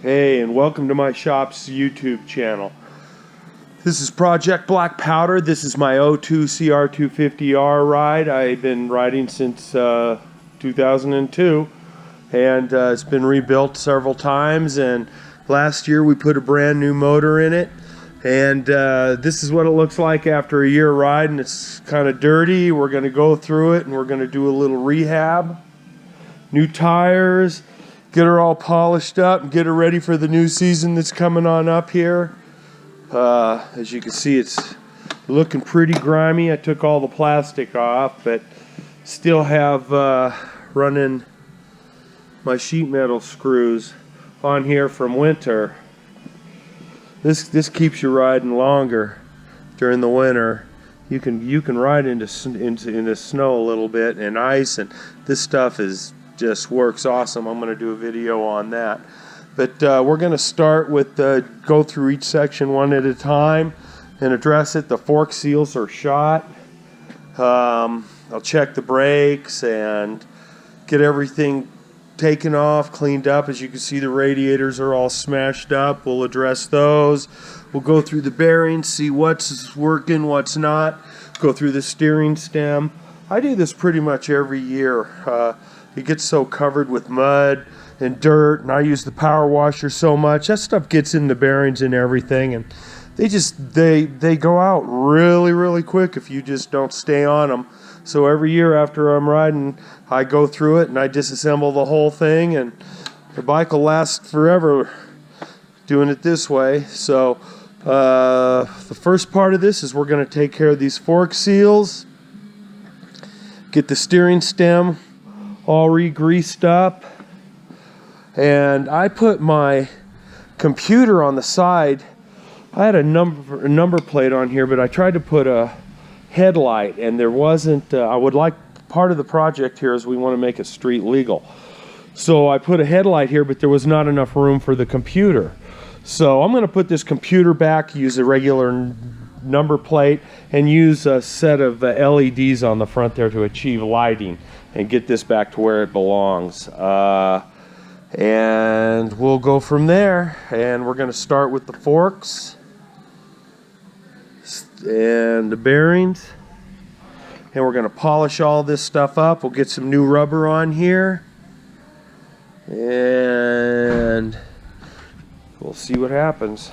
Hey, and welcome to my shop's YouTube channel. This is Project Blakpowder. This is my 02 CR250R ride. I've been riding since 2002, and it's been rebuilt several times, and last year we put a brand new motor in it, and this is what it looks like after a year riding. It's kind of dirty. We're going to go through it, and we're going to do a little rehab. New tires, get her all polished up and get her ready for the new season that's coming on up here. As you can see, it's looking pretty grimy. I took all the plastic off, but still have running my sheet metal screws on here from winter. This keeps you riding longer during the winter. You can ride into snow a little bit and ice, and this stuff just works awesome. I'm going to do a video on that. But we're going to start with go through each section one at a time and address it. The fork seals are shot. I'll check the brakes and get everything taken off, cleaned up. As you can see, the radiators are all smashed up. We'll address those. We'll go through the bearings, see what's working, what's not. Go through the steering stem. I do this pretty much every year. It gets so covered with mud and dirt, and I use the power washer so much. That stuff gets in the bearings and everything, and they go out really quick if you just don't stay on them. So every year after I'm riding, I go through it and I disassemble the whole thing, and the bike will last forever doing it this way. So the first part of this is we're going to take care of these fork seals, get the steering stem all re-greased up, and I put my computer on the side. I had a number plate on here, but I tried to put a headlight, and there wasn't. I would like, part of the project here is we want to make it street legal, so I put a headlight here, but there was not enough room for the computer. So I'm going to put this computer back, use a regular number plate, and use a set of LEDs on the front there to achieve lighting and get this back to where it belongs. And we'll go from there, and we're going to start with the forks and the bearings, and we're going to polish all this stuff up. We'll get some new rubber on here, and we'll see what happens.